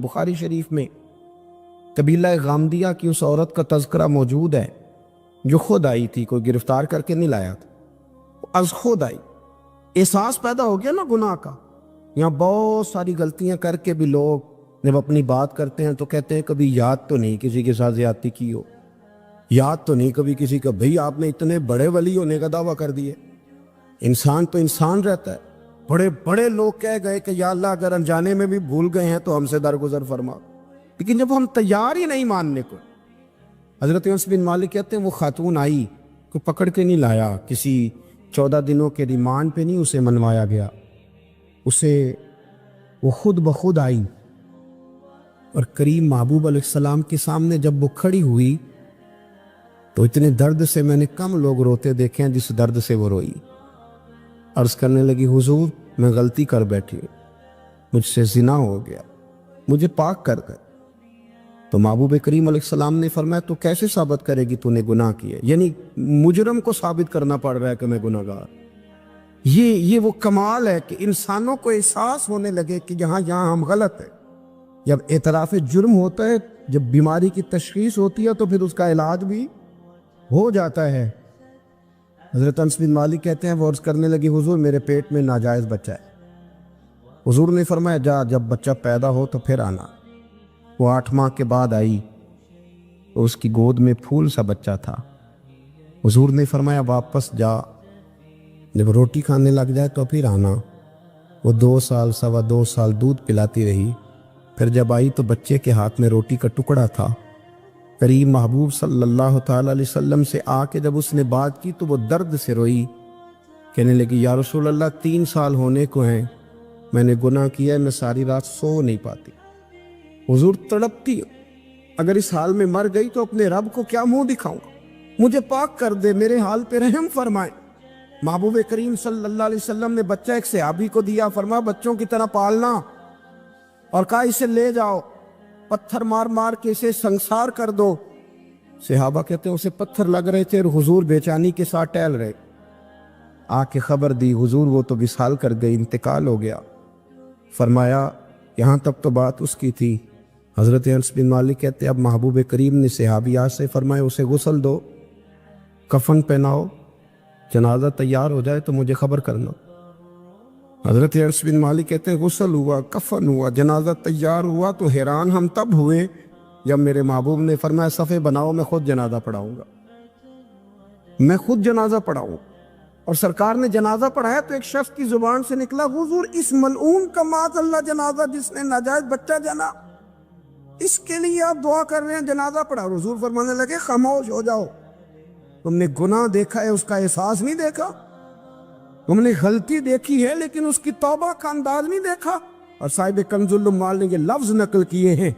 بخاری شریف میں قبیلہ غامدیہ کی اس عورت کا تذکرہ موجود ہے جو خود آئی تھی، کوئی گرفتار کر کے نہیں لایا تھا، از خود آئی۔ احساس پیدا ہو گیا نا گناہ کا۔ یہاں بہت ساری غلطیاں کر کے بھی لوگ جب اپنی بات کرتے ہیں تو کہتے ہیں کبھی یاد تو نہیں کسی کے ساتھ زیادتی کی ہو، یاد تو نہیں کبھی کسی کا، بھئی آپ نے اتنے بڑے ولی ہونے کا دعویٰ کر دیے۔ انسان تو انسان رہتا ہے۔ بڑے بڑے لوگ کہہ گئے کہ یا اللہ اگر انجانے میں بھی بھول گئے ہیں تو ہم سے درگزر فرما، لیکن جب ہم تیار ہی نہیں ماننے کو۔ حضرت انس بن مالک کہتے ہیں وہ خاتون آئی، کو پکڑ کے نہیں لایا، کسی 14 دنوں کے ریمانڈ پہ نہیں اسے منوایا گیا، اسے وہ خود بخود آئی، اور کریم محبوب علیہ السلام کے سامنے جب وہ کھڑی ہوئی تو اتنے درد سے میں نے کم لوگ روتے دیکھے ہیں جس درد سے وہ روئی۔ عرض کرنے لگی حضور میں غلطی کر بیٹھی ہوں، مجھ سے زنا ہو گیا، مجھے پاک کر گئے۔ تو محبوب کریم علیہ السلام نے فرمایا تو کیسے ثابت کرے گی تو نے گناہ کیا؟ یعنی مجرم کو ثابت کرنا پڑ رہا ہے کہ میں گناہ گار۔ یہ وہ کمال ہے کہ انسانوں کو احساس ہونے لگے کہ یہاں ہم غلط ہیں۔ جب اعتراف جرم ہوتا ہے، جب بیماری کی تشخیص ہوتی ہے تو پھر اس کا علاج بھی ہو جاتا ہے۔ حضرت انس بن مالک کہتے ہیں وہ عرض کرنے لگی حضور میرے پیٹ میں ناجائز بچہ ہے۔ حضور نے فرمایا جا جب بچہ پیدا ہو تو پھر آنا۔ وہ 8 ماہ کے بعد آئی تو اس کی گود میں پھول سا بچہ تھا۔ حضور نے فرمایا واپس جا، جب روٹی کھانے لگ جائے تو پھر آنا۔ وہ 2 سال 2.25 سال دودھ پلاتی رہی، پھر جب آئی تو بچے کے ہاتھ میں روٹی کا ٹکڑا تھا۔ کریم محبوب صلی اللہ تعالی علیہ وسلم سے آ کے جب اس نے بات کی تو وہ درد سے روئی، کہنے لگی یا رسول اللہ 3 سال ہونے کو ہیں، میں نے گناہ کیا ہے، میں ساری رات سو نہیں پاتی۔ حضور تڑپتی اگر اس حال میں مر گئی تو اپنے رب کو کیا منہ دکھاؤں گا، مجھے پاک کر دے، میرے حال پہ رحم فرمائے۔ محبوب کریم صلی اللہ علیہ وسلم نے بچہ ایک صحابی کو دیا، فرمایا بچوں کی طرح پالنا، اور کہا اسے لے جاؤ، پتھر مار مار کے اسے سنسار کر دو۔ صحابہ کہتے ہیں اسے پتھر لگ رہے تھے اور حضور بے چینی کے ساتھ ٹہل رہے۔ آ کے خبر دی حضور وہ تو وصال کر گئی، انتقال ہو گیا۔ فرمایا یہاں تک تو بات اس کی تھی۔ حضرت انس بن مالک کہتے ہیں اب محبوب کریم نے صحابیات سے فرمایا اسے غسل دو، کفن پہناؤ، جنازہ تیار ہو جائے تو مجھے خبر کرنا۔ حضرت انس بن مالک کہتے ہیں غسل ہوا، کفن ہوا، جنازہ تیار ہوا تو حیران ہم تب ہوئے جب میرے محبوب نے فرمایا صفے بناؤ، میں خود جنازہ پڑھاؤں گا، میں خود جنازہ پڑھاؤں۔ اور سرکار نے جنازہ پڑھایا تو ایک شخص کی زبان سے نکلا حضور اس ملعون کا معاذ اللہ جنازہ جس نے ناجائز بچہ جنا، اس کے لیے آپ دعا کر رہے ہیں، جنازہ پڑھا۔ حضور فرمانے لگے خاموش ہو جاؤ، تم نے گناہ دیکھا ہے اس کا احساس نہیں دیکھا، تم نے غلطی دیکھی ہے لیکن اس کی توبہ کا انداز نہیں دیکھا۔ اور صاحب کنز العمال نے یہ لفظ نقل کیے ہیں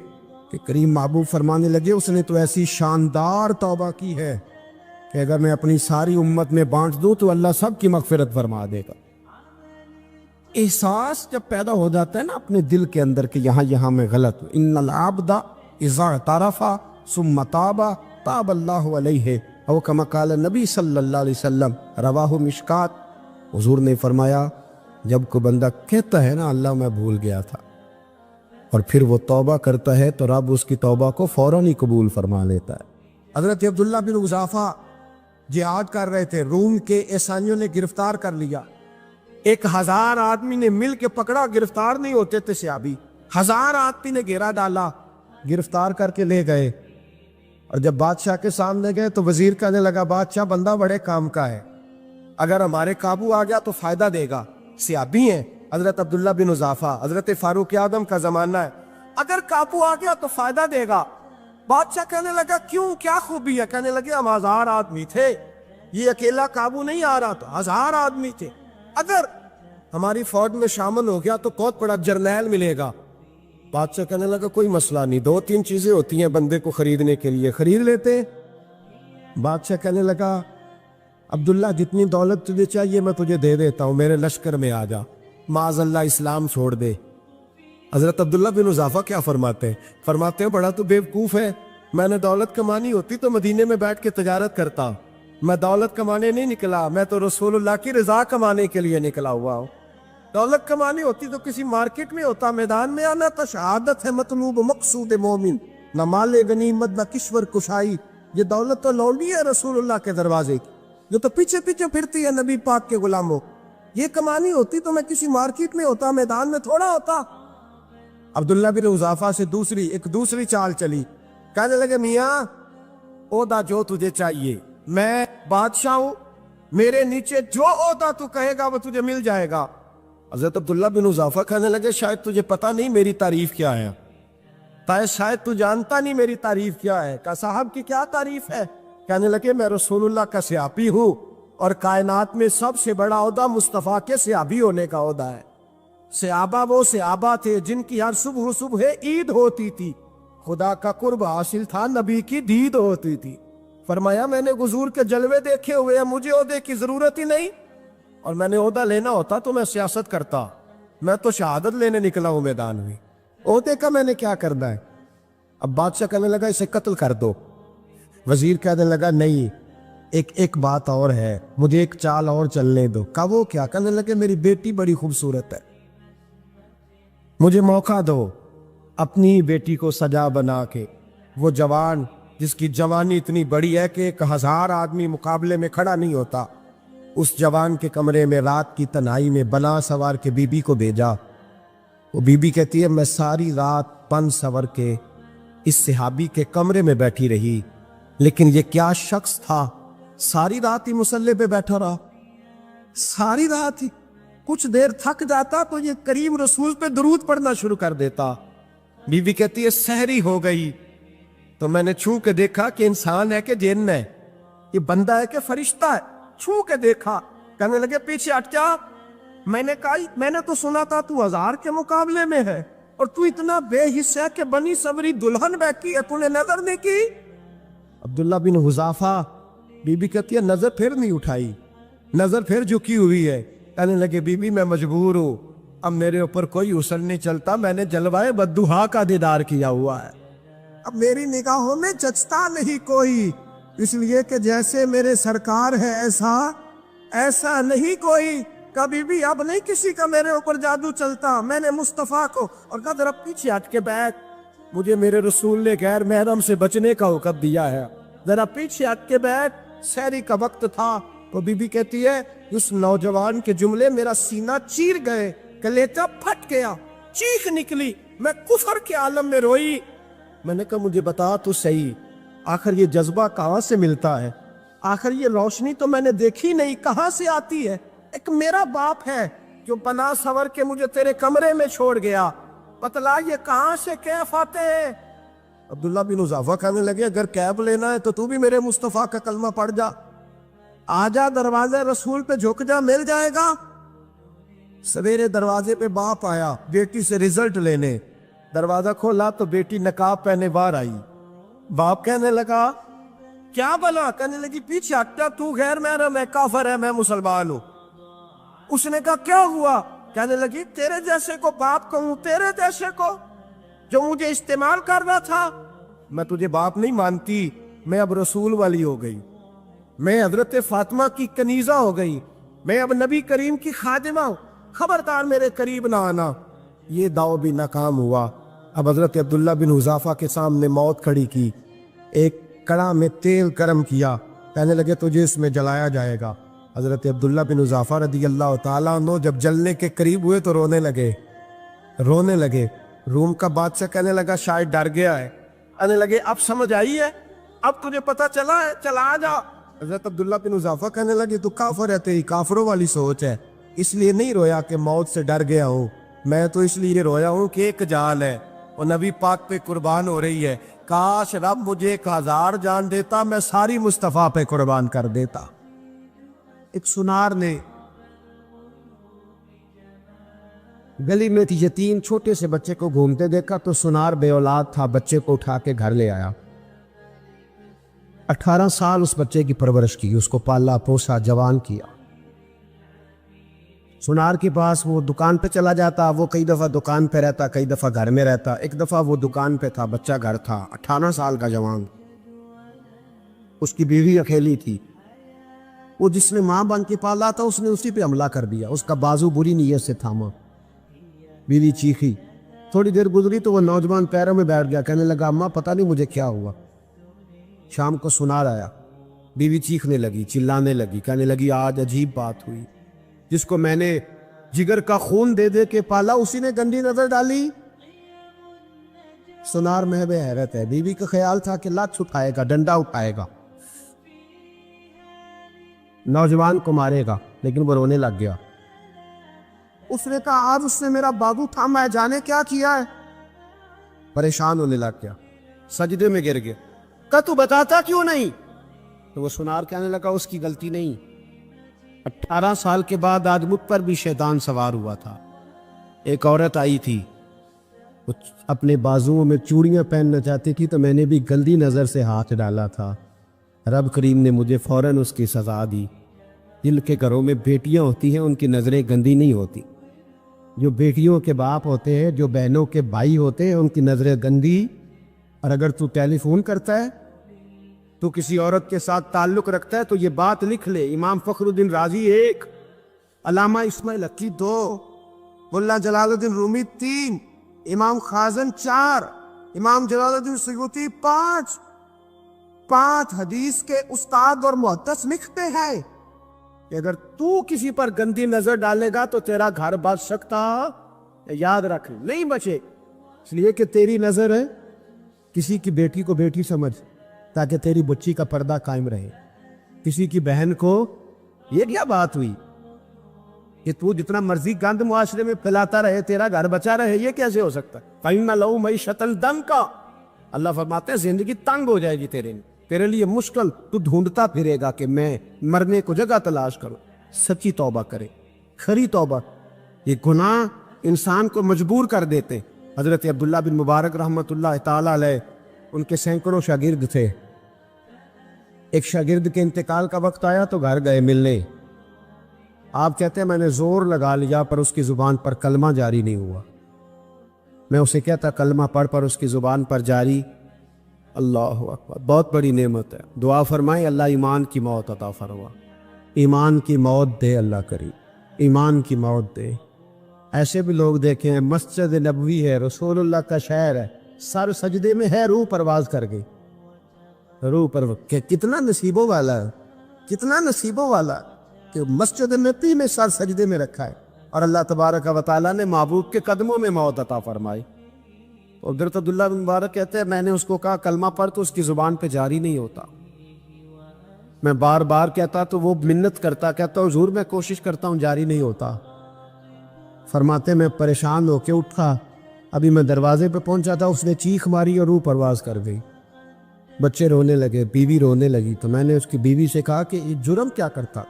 کہ کریم محبوب فرمانے لگے اس نے تو ایسی شاندار توبہ کی ہے کہ اگر میں اپنی ساری امت میں بانٹ دوں تو اللہ سب کی مغفرت فرما دے گا۔ احساس جب پیدا ہو جاتا ہے نا اپنے دل کے اندر کہ یہاں میں غلط ہوں، ان العبد اذا اعترف ثم تاب تاب اللہ علیہ او کما قال نبی صلی اللہ علیہ وسلم، رواہ مشکات۔ حضور نے فرمایا جب کوئی بندہ کہتا ہے نا اللہ میں بھول گیا تھا، اور پھر وہ توبہ کرتا ہے تو رب اس کی توبہ کو فوراً ہی قبول فرما لیتا ہے۔ حضرت عبداللہ بن حذافہ جہاد کر رہے تھے، روم کے عیسائیوں نے گرفتار کر لیا، 1000 آدمی نے مل کے پکڑا، گرفتار نہیں ہوتے تھے صحابی، 1000 آدمی نے گھیرا ڈالا، گرفتار کر کے لے گئے۔ اور جب بادشاہ کے سامنے گئے تو وزیر کہنے لگا بادشاہ بندہ بڑے کام کا ہے، اگر ہمارے قابو آ گیا تو فائدہ دے گا، صحابی ہیں حضرت عبداللہ بن حذافہ، حضرت فاروق اعظم کا زمانہ ہے، اگر قابو آ گیا تو فائدہ دے گا۔ بادشاہ کہنے لگا کیوں، کیا خوبی ہے؟ کہنے لگے ہم 1000 آدمی تھے، یہ اکیلا قابو نہیں آ رہا تھا، 1000 آدمی تھے، اگر ہماری فوج میں شامل ہو گیا تو بہت بڑا جرنیل ملے گا۔ بادشاہ کہنے لگا کوئی مسئلہ نہیں، 2-3 چیزیں ہوتی ہیں بندے کو خریدنے کے لیے، خرید لیتے ہیں۔ بادشاہ کہنے لگا عبداللہ جتنی دولت تجھے چاہیے میں تجھے دے دیتا ہوں، میرے لشکر میں آ جا، معاذ اللہ اسلام چھوڑ دے۔ حضرت عبداللہ بن حذافہ کیا فرماتے ہیں بڑا تو بیوقوف ہے، میں نے دولت کمانی ہوتی تو مدینے میں بیٹھ کے تجارت کرتا، میں دولت کمانے نہیں نکلا، میں تو رسول اللہ کی رضا کمانے کے لیے نکلا ہوا ہوں۔ دولت کمانی ہوتی تو کسی مارکیٹ میں ہوتا، میدان میں آنا تو شہادت ہے مطلوب مقصود مومن، نہ مال غنیمت نہ کشور کشائی. یہ دولت تو لوٹی ہے رسول اللہ کے دروازے کی، جو تو پیچھے پیچھے پھرتی ہے نبی پاک کے غلاموں. یہ کمانی ہوتی تو میں کسی مارکیٹ میں ہوتا، میدان میں تھوڑا ہوتا. عبداللہ بن حذافہ سے ایک دوسری چال چلی. کہنے لگے میاں عہدہ جو تجھے چاہیے، میں بادشاہ ہوں، میرے نیچے جو عہدہ تو کہے گا وہ تجھے مل جائے گا. حضرت عبداللہ بن حذافہ کہنے لگے شاید تجھے پتہ نہیں میری تعریف کیا ہے، شاید تو جانتا نہیں میری تعریف کیا ہے. کہا صاحب کی کیا تعریف ہے؟ کہنے لگے میں رسول اللہ کا صحابی ہوں، اور کائنات میں سب سے بڑا عہدہ مصطفیٰ کے صحابی ہونے کا عہدہ ہے. صحابہ وہ صحابہ تھے جن کی ہر صبح صبح عید ہوتی تھی، خدا کا قرب حاصل تھا، نبی کی دید ہوتی تھی. فرمایا میں نے حضور کے جلوے دیکھے ہوئے ہیں، مجھے عہدے کی ضرورت ہی نہیں، اور میں نے عہدہ لینا ہوتا تو میں سیاست کرتا، میں تو شہادت لینے نکلا ہوں میدان میں، عہدے کا میں نے کیا کرنا ہے. اب بادشاہ کہنے لگا اسے قتل کر دو. وزیر کہنے لگا نہیں، ایک بات اور ہے، مجھے ایک چال اور چلنے دو. کہا وہ کیا؟ کہنے لگے میری بیٹی بڑی خوبصورت ہے، مجھے موقع دو اپنی بیٹی کو سجا بنا کے. وہ جوان جس کی جوانی اتنی بڑی ہے کہ 1000 آدمی مقابلے میں کھڑا نہیں ہوتا، اس جوان کے کمرے میں رات کی تنہائی میں بنا سوار کے بی بی کو بھیجا. وہ بی بی کہتی ہے میں ساری رات بن سور کے اس صحابی کے کمرے میں بیٹھی رہی، لیکن یہ کیا شخص تھا، ساری رات ہی مسلح پہ بیٹھا رہا، ساری رات ہی. کچھ دیر تھک جاتا تو یہ کریم رسول پہ درود پڑھنا شروع کر دیتا. بی بی کہتی ہے سحری ہو گئی تو میں نے چھو کے دیکھا کہ انسان ہے کہ جن ہے، یہ بندہ ہے کہ فرشتہ ہے. چھو کے دیکھا. کہنے لگے پیچھے ہٹ جا. میں نے کہا میں نے تو سنا تھا تو 1000 کے مقابلے میں ہے، اور تو اتنا بے حصہ ہے کہ بنی صبری دلہن بیٹھی ہے، تو نے نظر نہیں کی. عبداللہ بن حذافہ بی بی کہتی ہے نظر پھر نہیں اٹھائی، نظر پھر جھکی ہوئی ہے. کہنے لگے بی بی میں مجبور ہوں، اب میرے اوپر کوئی حسن نہیں چلتا، میں نے جلوائے بددہا کا دیدار کیا ہوا ہے، اب میری نگاہوں میں جچتا نہیں کوئی، اس لیے کہ جیسے میرے سرکار ہے ایسا نہیں کوئی. کبھی بھی اب نہیں کسی کا میرے اوپر جادو چلتا، میں نے مصطفیٰ کو. اور کہا ذرا پیچھے ہٹ کے بیٹھ، مجھے میرے رسول نے غیر محرم سے بچنے کا حکم دیا ہے، ذرا پیچھے ہٹ کے بیٹھ. سحری کا وقت تھا تو بی بی کہتی ہے اس نوجوان کے جملے میرا سینہ چیر گئے، کلیجہ پھٹ گیا، چیخ نکلی، میں کفر کے عالم میں روئی. میں نے کہا مجھے بتا تو صحیح، آخر یہ جذبہ کہاں سے ملتا ہے، آخر یہ روشنی تو میں نے دیکھی نہیں، کہاں سے آتی ہے. ایک میرا باپ ہے جو بنا سور کے مجھے تیرے کمرے میں چھوڑ گیا، بتلا یہ کہاں سے کیف آتے ہیں. عبداللہ بن حذافہ کہنے لگے اگر کیف لینا ہے تو بھی میرے مصطفیٰ کا کلمہ پڑھ جا، آجا دروازے رسول پہ جھک جا، مل جائے گا. سویرے دروازے پہ باپ آیا بیٹی سے رزلٹ لینے، دروازہ کھولا تو بیٹی نقاب پہنے باہر آئی. باپ کہنے لگا کیا بلا؟ کہنے لگی پیچھے ہٹ جا، تو غیر محرم ہے، کافر ہے، میں مسلمان ہوں. اس نے کہا کیا ہوا؟ کہنے لگی تیرے جیسے کو باپ کہوں، تیرے جیسے کو جو مجھے استعمال کر رہا تھا. میں تجھے باپ نہیں مانتی، میں اب رسول والی ہو گئی، میں حضرت فاطمہ کی کنیزہ ہو گئی، میں اب نبی کریم کی خادمہ ہوں، خبردار میرے قریب نہ آنا. یہ داؤ بھی ناکام ہوا. اب حضرت عبداللہ بن حذافہ کے سامنے موت کھڑی کی، ایک کڑا میں تیل گرم کیا، کہنے لگے تجھے اس میں جلایا جائے گا. حضرت عبداللہ بن حذافہ رضی اللہ تعالیٰ عنہ جب جلنے کے قریب ہوئے تو رونے لگے. روم کا بادشاہ کہنے لگا شاید ڈر گیا ہے. کہنے لگے اب سمجھ آئی ہے، اب تجھے پتہ چلا ہے، چلا آ جا. حضرت عبداللہ بن حذافہ کہنے لگے تو کافر ہے، تیری کافروں والی سوچ ہے، اس لیے نہیں رویا کہ موت سے ڈر گیا ہوں، میں تو اس لیے رویا ہوں کہ ایک جان ہے وہ نبی پاک پہ قربان ہو رہی ہے. کاش رب مجھے 1000 جان دیتا، میں ساری مصطفیٰ پہ قربان کر دیتا. ایک سنار نے گلی میں یتیم چھوٹے سے بچے کو گھومتے دیکھا تو سنار بے اولاد تھا، بچے کو اٹھا کے گھر لے آیا. 18 سال اس بچے کی پرورش کی، اس کو پالا پوسا، جوان کیا. سنار کے پاس وہ دکان پہ چلا جاتا، وہ کئی دفعہ دکان پہ رہتا، کئی دفعہ گھر میں رہتا. ایک دفعہ وہ دکان پہ تھا، بچہ گھر تھا، 18 سال کا جوان. اس کی بیوی اکیلی تھی. وہ جس نے ماں بن کے پالا تھا اس نے اسی پہ حملہ کر دیا، اس کا بازو بری نیت سے تھاما۔ بیوی چیخی، تھوڑی دیر گزری تو وہ نوجوان پیروں میں بیٹھ گیا، کہنے لگا اماں پتہ نہیں مجھے کیا ہوا۔ شام کو سنار آیا، بیوی چیخنے لگی، چلانے لگی، کہنے لگی آج عجیب بات ہوئی، جس کو میں نے جگر کا خون دے دے کے پالا اسی نے گندی نظر ڈالی۔ سنار محب حیرت ہے، بیوی کا خیال تھا کہ لات اٹھائے گا، ڈنڈا اٹھائے گا، نوجوان کو مارے گا، لیکن وہ رونے لگ گیا۔ اس نے کہا آج اس نے میرا بازو تھاما ہے، جانے کیا کیا ہے۔ پریشان ہونے لگ گیا، سجدے میں گر گیا، کہا تو بتاتا کیوں نہیں؟ تو وہ سنار کہنے لگا اس کی غلطی نہیں، 18 سال کے بعد آج مجھ پر بھی شیطان سوار ہوا تھا۔ ایک عورت آئی تھی، وہ اپنے بازوؤں میں چوڑیاں پہننا چاہتی تھی تو میں نے بھی گندی نظر سے ہاتھ ڈالا تھا، رب کریم نے مجھے فوراً اس کی سزا دی۔ جن کے گھروں میں بیٹیاں ہوتی ہیں ان کی نظریں گندی نہیں ہوتی، جو بیٹیوں کے باپ ہوتے ہیں، جو بہنوں کے بھائی ہوتے ہیں، ان کی نظریں گندی۔ اور اگر تو ٹیلی فون کرتا ہے، تو کسی عورت کے ساتھ تعلق رکھتا ہے تو یہ بات لکھ لے، امام فخر الدین رازی 1، علامہ اسماعیل حقی 2، ملا جلال الدین رومی 3، امام خازن 4، امام جلال الدین سیوطی 5 حدیث کے استاد اور محدث لکھتے ہیں کہ اگر تو کسی پر گندی نظر ڈالے گا تو تیرا گھر بچ سکتا، یاد رکھ نہیں بچے، اس لیے کہ تیری نظر ہے، کسی کی بیٹی کو بیٹی سمجھ تاکہ تیری بچی کا پردہ قائم رہے، کسی کی بہن کو، یہ کیا بات ہوئی کہ تو جتنا مرضی گند معاشرے میں پھیلاتا رہے تیرا گھر بچا رہے، یہ کیسے ہو سکتا ہے؟ فَإِنَّ لَهُ مَعِيشَةً ضَنْكَ، اللہ فرماتے ہیں زندگی تنگ ہو جائے گی تیرے لیے مشکل، تو ڈھونڈتا پھرے گا کہ میں مرنے کو جگہ تلاش کروں۔ سچی توبہ کرے، کھری توبہ۔ یہ گناہ انسان کو مجبور کر دیتے۔ حضرت عبداللہ بن مبارک رحمۃ اللہ تعالی علیہ، ان کے سینکڑوں شاگرد تھے، ایک شاگرد کے انتقال کا وقت آیا تو گھر گئے ملنے، آپ کہتے ہیں میں نے زور لگا لیا پر اس کی زبان پر کلمہ جاری نہیں ہوا، میں اسے کہتا کلمہ پڑھ پر اس کی زبان پر جاری، اللہ اکبر، بہت بڑی نعمت ہے، دعا فرمائیں اللہ ایمان کی موت عطا فرما، ایمان کی موت دے اللہ کریم، ایمان کی موت دے۔ ایسے بھی لوگ دیکھیں ہیں، مسجد نبوی ہے، رسول اللہ کا شہر ہے، سر سجدے میں ہے، روح پرواز کر گئی، روح پر کتنا نصیبوں والا ہے، کتنا نصیبوں والا کہ مسجد نبی میں سر سجدے میں رکھا ہے، اور اللہ تبارک و تعالیٰ نے محبوب کے قدموں میں موت عطا فرمائی۔ اور حضرت عبداللہ بن مبارک کہتے ہیں میں نے اس کو کہا کلمہ پڑھ تو اس کی زبان پہ جاری نہیں ہوتا، میں بار بار کہتا تو وہ منت کرتا، کہتا حضور میں کوشش کرتا ہوں جاری نہیں ہوتا۔ فرماتے میں پریشان ہو کے اٹھا، ابھی میں دروازے پہ پہنچا تھا، اس نے چیخ ماری اور روح پرواز کر گئی، بچے رونے لگے، بیوی رونے لگی، تو میں نے اس کی بیوی سے کہا کہ یہ جرم کیا کرتا،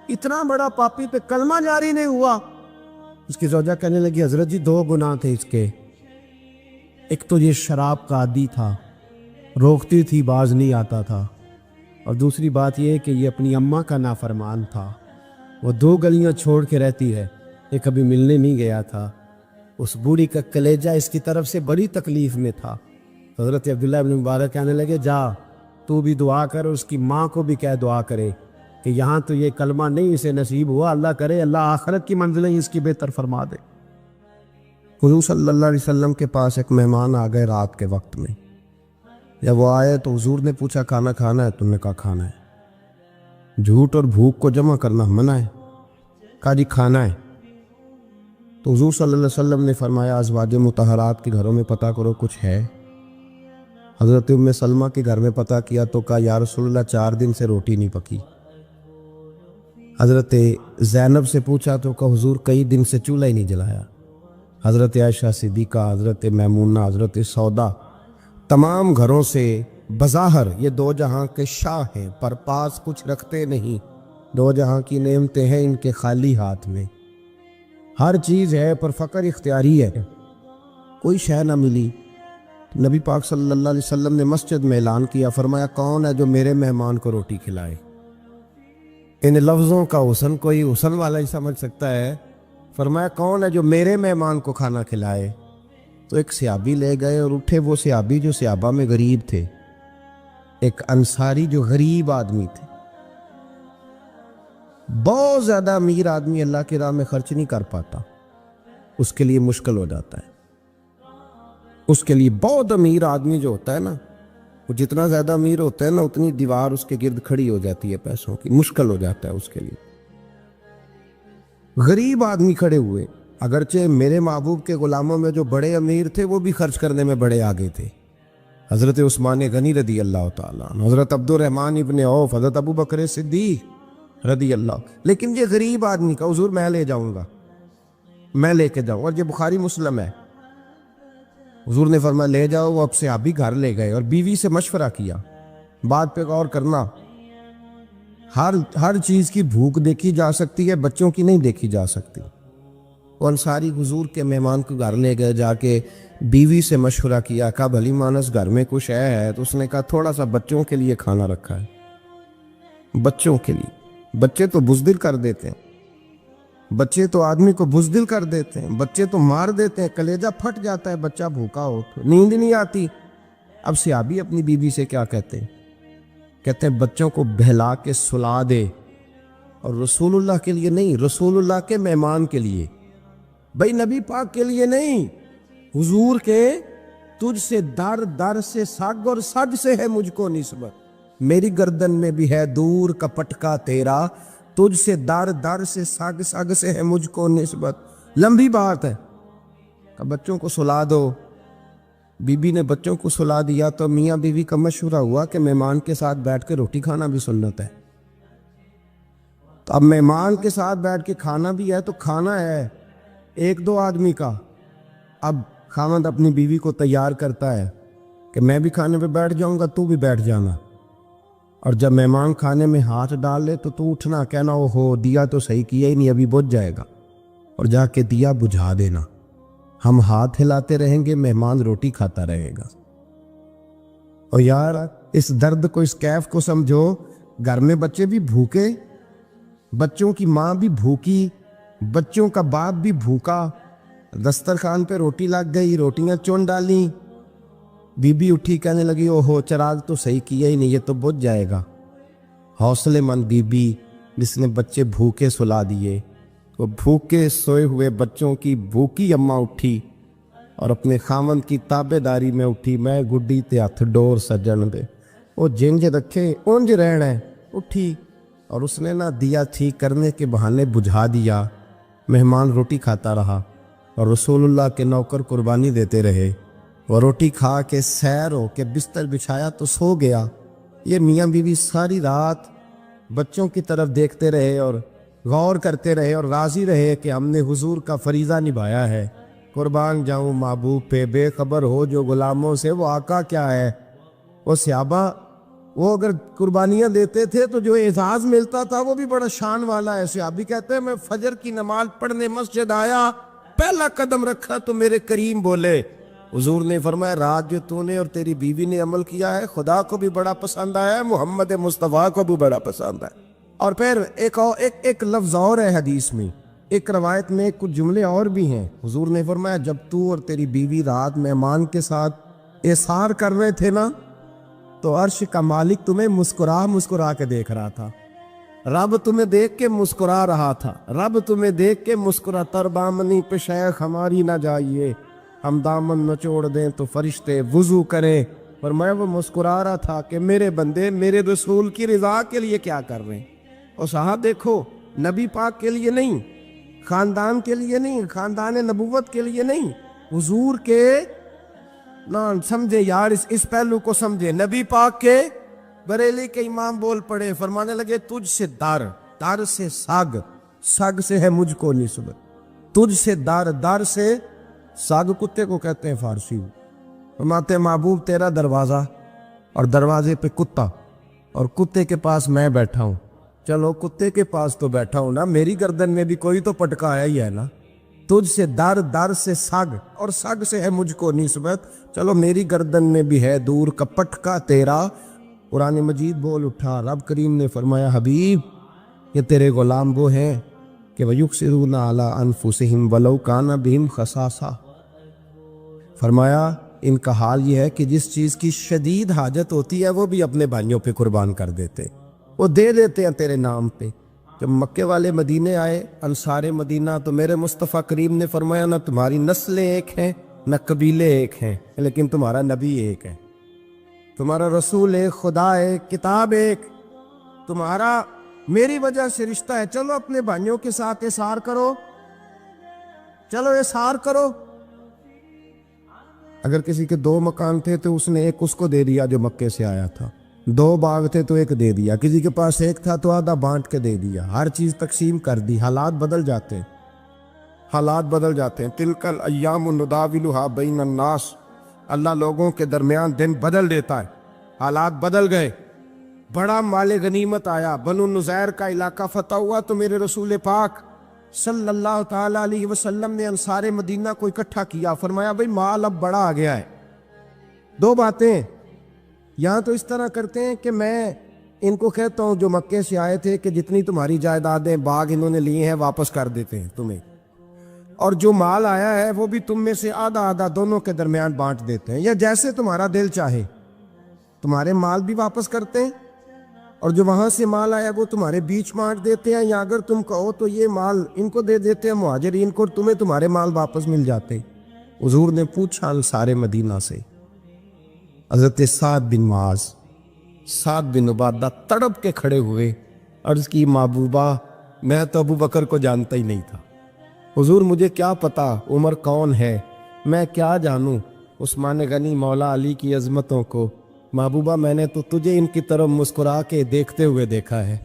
اتنا بڑا پاپی پہ کلمہ جاری نہیں ہوا۔ اس کی زوجہ کہنے لگی حضرت جی 2 گناہ تھے اس کے، ایک تو یہ شراب کا عادی تھا، روکتی تھی باز نہیں آتا تھا، اور دوسری بات یہ کہ یہ اپنی اماں کا نافرمان تھا، وہ 2 گلیاں چھوڑ کے رہتی ہے، یہ کبھی ملنے نہیں گیا تھا، اس بوڑھی کا کلیجہ اس کی طرف سے بڑی تکلیف میں تھا۔ حضرت عبداللہ بن مبارک کہنے لگے جا تو بھی دعا کر، اس کی ماں کو بھی کہہ دعا کرے کہ یہاں تو یہ کلمہ نہیں اسے نصیب ہوا، اللہ کرے اللہ آخرت کی منزلیں اس کی بہتر فرما دے۔ حضور صلی اللہ علیہ وسلم کے پاس ایک مہمان آ گئے رات کے وقت میں، جب وہ آئے تو حضور نے پوچھا کھانا کھانا ہے؟ تم نے کہا کھانا ہے۔ جھوٹ اور بھوک کو جمع کرنا منع ہے، کہا جی کھانا ہے۔ تو حضور صلی اللہ علیہ وسلم نے فرمایا ازواج مطہرات کے گھروں میں پتہ کرو کچھ ہے۔ حضرت ام سلمہ کے گھر میں پتہ کیا تو کہا یا رسول اللہ 4 دن سے روٹی نہیں پکی۔ حضرت زینب سے پوچھا تو کہا حضور کئی دن سے چولہا ہی نہیں جلایا۔ حضرت عائشہ صدیقہ، حضرت میمونہ، حضرت سودا، تمام گھروں سے بظاہر یہ 2 جہاں کے شاہ ہیں پر پاس کچھ رکھتے نہیں، 2 جہاں کی نعمتیں ہیں ان کے خالی ہاتھ میں، ہر چیز ہے پر فقر اختیاری ہے، کوئی شے نہ ملی۔ نبی پاک صلی اللہ علیہ وسلم نے مسجد میں اعلان کیا، فرمایا کون ہے جو میرے مہمان کو روٹی کھلائے؟ ان لفظوں کا حسن کوئی حسن والا ہی سمجھ سکتا ہے، فرمایا کون ہے جو میرے مہمان کو کھانا کھلائے؟ تو ایک صحابی لے گئے اور اٹھے، وہ صحابی جو صحابہ میں غریب تھے، ایک انصاری جو غریب آدمی تھے، بہت زیادہ امیر آدمی اللہ کی راہ میں خرچ نہیں کر پاتا، اس کے لیے مشکل ہو جاتا ہے۔ اس کے لیے بہت امیر آدمی جو ہوتا ہے نا، وہ جتنا زیادہ امیر ہوتا ہے نا، اتنی دیوار اس کے گرد کھڑی ہو جاتی ہے پیسوں کی، مشکل ہو جاتا ہے اس کے لیے۔ غریب آدمی کھڑے ہوئے، اگرچہ میرے محبوب کے غلاموں میں جو بڑے امیر تھے وہ بھی خرچ کرنے میں بڑے آگے تھے، حضرت عثمان غنی رضی اللہ تعالیٰ عنہ، حضرت عبد الرحمن ابن عوف، حضرت ابو بکر صدیق رضی اللہ۔ لیکن یہ غریب آدمی کا حضور میں لے جاؤں گا، میں لے کے جاؤں، اور یہ بخاری مسلم ہے۔ حضور نے فرمایا لے جاؤ، وہ اب سے آپ بھی گھر لے گئے اور بیوی سے مشورہ کیا، بات پہ غور کرنا، ہر چیز کی بھوک دیکھی جا سکتی ہے، بچوں کی نہیں دیکھی جا سکتی۔ وہ انصاری حضور کے مہمان کو گھر لے گئے، جا کے بیوی سے مشورہ کیا، کہا بھلی مانس گھر میں کچھ ہے؟ تو اس نے کہا تھوڑا سا بچوں کے لیے کھانا رکھا ہے، بچوں کے لیے۔ بچے تو بزدل کر دیتے ہیں، بچے تو آدمی کو بزدل کر دیتے ہیں، بچے تو مار دیتے ہیں، کلیجہ پھٹ جاتا ہے بچہ بھوکا ہو تو، نیند نہیں آتی۔ اب صحابی اپنی بیوی سے کیا کہتے ہیں؟ کہتے ہیں بچوں کو بہلا کے سلا دے، اور رسول اللہ کے لیے نہیں، رسول اللہ کے مہمان کے لیے، بھائی نبی پاک کے لیے نہیں، حضور کے تجھ سے در در سے سگ اور سگ سے ہے مجھ کو نسبت، میری گردن میں بھی ہے دور کا پٹکا تیرا، تجھ سے در در سے سگ سگ سے ہے مجھ کو نسبت۔ لمبی بات ہے کہ بچوں کو سلا دو۔ بی بی نے بچوں کو سلا دیا تو میاں بیوی کا مشورہ ہوا کہ مہمان کے ساتھ بیٹھ کے روٹی کھانا بھی سنت ہے۔ تو اب مہمان کے ساتھ بیٹھ کے کھانا بھی ہے، تو کھانا ہے ایک دو آدمی کا۔ اب خاوند اپنی بیوی کو تیار کرتا ہے کہ میں بھی کھانے پہ بیٹھ جاؤں گا، تو بھی بیٹھ جانا، اور جب مہمان کھانے میں ہاتھ ڈال لے تو اٹھنا، کہنا او ہو دیا تو صحیح کیا ہی نہیں، ابھی بجھ جائے گا، اور جا کے دیا بجھا دینا۔ ہم ہاتھ ہلاتے رہیں گے، مہمان روٹی کھاتا رہے گا۔ اور یار اس درد کو، اس کیف کو سمجھو، گھر میں بچے بھی بھوکے، بچوں کی ماں بھی بھوکی، بچوں کا باپ بھی بھوکا، دسترخوان پہ روٹی لگ گئی، روٹیاں چون ڈالیں، بی بی اٹھی کہنے لگی او ہو چراغ تو صحیح کیا ہی نہیں، یہ تو بجھ جائے گا۔ حوصلے مند بی بی جس نے بچے بھوکے سلا دیے، وہ بھوکے سوئے ہوئے بچوں کی بھوکی اماں اٹھی اور اپنے خاوند کی تابع داری میں اٹھی، میں گڈی تے ہتھ ڈور سجن دے، وہ جنج رکھے اونج رہنا ہے، اٹھی اور اس نے نہ دیا ٹھیک کرنے کے بہانے بجھا دیا۔ مہمان روٹی کھاتا رہا اور رسول اللہ کے نوکر قربانی دیتے رہے۔ وہ روٹی کھا کے سیر ہو کے بستر بچھایا تو سو گیا۔ یہ میاں بیوی ساری رات بچوں کی طرف دیکھتے رہے اور غور کرتے رہے اور راضی رہے کہ ہم نے حضور کا فریضہ نبھایا ہے۔ قربان جاؤں محبوب پہ، بے خبر ہو جو غلاموں سے وہ آقا کیا ہے۔ وہ صحابہ وہ اگر قربانیاں دیتے تھے تو جو اعزاز ملتا تھا وہ بھی بڑا شان والا ہے۔ صحابی کہتے ہیں میں فجر کی نماز پڑھنے مسجد آیا، پہلا قدم رکھا تو میرے کریم بولے، حضور نے فرمایا رات جو تو نے اور تیری بیوی نے عمل کیا ہے خدا کو بھی بڑا پسند آیا ہے، محمد مصطفیٰ کو بھی بڑا پسند ہے۔ اور پھر ایک لفظ اور ہے حدیث میں، ایک روایت میں کچھ جملے اور بھی ہیں۔ حضور نے فرمایا جب تو اور تیری بیوی رات مہمان کے ساتھ احسار کر رہے تھے نا، تو عرش کا مالک تمہیں مسکرا کے دیکھ رہا تھا، رب تمہیں دیکھ کے مسکرا رہا تھا، رب تمہیں دیکھ کے مسکرا، تر دامنی پہ شیخ ہماری نہ جائیے، ہم دامن نچوڑ دیں تو فرشتے وضو کریں۔ پر میں وہ مسکرا رہا تھا کہ میرے بندے میرے رسول کی رضا کے لیے کیا کر رہے ہیں۔ اور صاحب دیکھو، نبی پاک کے لیے نہیں، خاندان کے لیے نہیں، خاندان نبوت کے لیے نہیں، حضور کے نہ سمجھے یار، اس پہلو کو سمجھے۔ نبی پاک کے بریلی کے امام بول پڑے، فرمانے لگے تجھ سے در سے سگ سے ہے مجھ کو نسبت، تجھ سے در سے ساگ کتے کو کہتے ہیں فارسی میں۔ فرماتے محبوب تیرا دروازہ اور دروازے پہ کتا، اور کتے کے پاس میں بیٹھا ہوں، چلو کتے کے پاس تو بیٹھا ہوں نا، میری گردن میں بھی کوئی تو پٹکا آیا ہی ہے نا، تجھ سے در سے سگ اور سگ سے ہے مجھ کو نسبت، چلو میری گردن میں بھی ہے دور کا پٹکا تیرا۔ قرآن مجید بول اٹھا، رب کریم نے فرمایا حبیب یہ تیرے غلام وہ ہیں کہ وَيُقْصِرُونَ عَلَىٰ أَنفُسِهِمْ وَلَوْ كَانَ بِهِمْ خَصَاصَةٌ، فرمایا ان کا حال یہ ہے کہ جس چیز کی شدید حاجت ہوتی ہے وہ بھی اپنے بھائیوں پہ قربان کر دیتے، وہ دے دیتے ہیں تیرے نام پہ، جب مکے والے مدینے آئے انصار مدینہ تو میرے مصطفیٰ کریم نے فرمایا نہ تمہاری نسلیں ایک ہیں نہ قبیلے ایک ہیں، لیکن تمہارا نبی ایک ہے، تمہارا رسول ایک، خدا ایک، کتاب ایک، تمہارا میری وجہ سے رشتہ ہے۔ چلو اپنے بھائیوں کے ساتھ احسار کرو، چلو احسار کرو۔ اگر کسی کے 2 مکان تھے تو اس نے ایک اس کو دے دیا جو مکے سے آیا تھا، 2 باغ تھے تو ایک دے دیا، کسی کے پاس ایک تھا تو آدھا بانٹ کے دے دیا، ہر چیز تقسیم کر دی۔ حالات بدل جاتے ہیں، حالات بدل جاتے ہیں۔ تلک الایام نداولها بین الناس، اللہ لوگوں کے درمیان دن بدل دیتا ہے، حالات بدل گئے۔ بڑا مال غنیمت آیا، بنو نذیر کا علاقہ فتح ہوا تو میرے رسول پاک صلی اللہ تعالی علیہ وسلم نے انصار مدینہ کو اکٹھا کیا، فرمایا بھئی مال اب بڑا آ گیا ہے۔ 2 باتیں، یہاں تو اس طرح کرتے ہیں کہ میں ان کو کہتا ہوں جو مکے سے آئے تھے کہ جتنی تمہاری جائیدادیں باغ انہوں نے لیے ہیں واپس کر دیتے ہیں تمہیں، اور جو مال آیا ہے وہ بھی تم میں سے آدھا آدھا دونوں کے درمیان بانٹ دیتے ہیں، یا جیسے تمہارا دل چاہے، تمہارے مال بھی واپس کرتے ہیں اور جو وہاں سے مال آیا وہ تمہارے بیچ بانٹ دیتے ہیں، یا اگر تم کہو تو یہ مال ان کو دے دیتے ہیں مہاجرین کو، تمہیں تمہارے مال واپس مل جاتے۔ حضور نے پوچھا انصار مدینہ سے، حضرت سعد بن معاذ، سعد بن عبادہ تڑپ کے کھڑے ہوئے، عرض کی محبوبہ میں تو ابو بکر کو جانتا ہی نہیں تھا، حضور مجھے کیا پتا عمر کون ہے، میں کیا جانوں عثمان غنی مولا علی کی عظمتوں کو، محبوبہ میں نے تو تجھے ان کی طرف مسکرا کے دیکھتے ہوئے دیکھا ہے،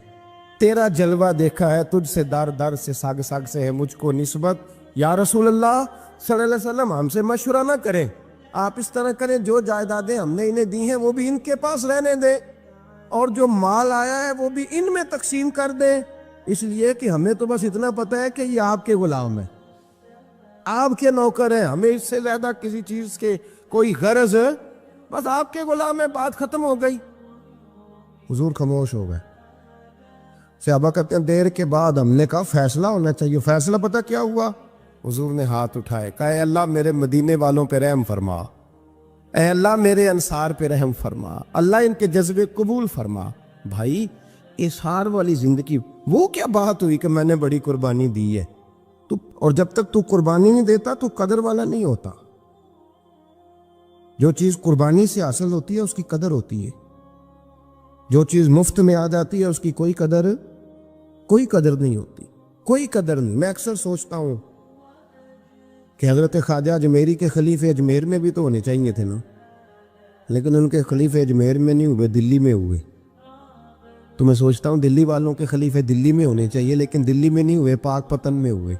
تیرا جلوہ دیکھا ہے، تجھ سے در در سے ساگ ساگ سے ہے مجھ کو نسبت، یا رسول اللہ صلی اللہ علیہ وسلم ہم سے مشورہ نہ کریں، آپ اس طرح کریں جو جائیدادیں ہم نے انہیں دی ہیں وہ بھی ان کے پاس رہنے دیں، اور جو مال آیا ہے وہ بھی ان میں تقسیم کر دیں، اس لیے کہ ہمیں تو بس اتنا پتہ ہے کہ یہ آپ کے غلام ہیں، آپ کے نوکر ہیں، ہمیں اس سے زیادہ کسی چیز کے کوئی غرض، بس آپ کے غلام ہیں، بات ختم ہو گئی۔ حضور خاموش ہو گئے۔ صحابہ کہتے ہیں دیر کے بعد ہم نے کہا فیصلہ ہونا چاہیے، فیصلہ پتہ کیا ہوا؟ حضور نے ہاتھ اٹھائے، کہا اے اللہ میرے مدینے والوں پہ رحم فرما، اے اللہ میرے انصار پہ رحم فرما، اللہ ان کے جذبے قبول فرما۔ بھائی اظہار والی زندگی، وہ کیا بات ہوئی کہ میں نے بڑی قربانی دی ہے، تو اور جب تک تو قربانی نہیں دیتا تو قدر والا نہیں ہوتا۔ جو چیز قربانی سے حاصل ہوتی ہے اس کی قدر ہوتی ہے، جو چیز مفت میں آ جاتی ہے اس کی کوئی قدر نہیں ہوتی، کوئی قدر نہیں۔ میں اکثر سوچتا ہوں کہ حضرت خواجہ اجمیری کے خلیفے اجمیر میں بھی تو ہونے چاہیے تھے نا، لیکن ان کے خلیفے اجمیر میں نہیں ہوئے، دلی میں ہوئے۔ تو میں سوچتا ہوں دلی والوں کے خلیفے دلی میں ہونے چاہیے، لیکن دلی میں نہیں ہوئے، پاک پتن میں ہوئے،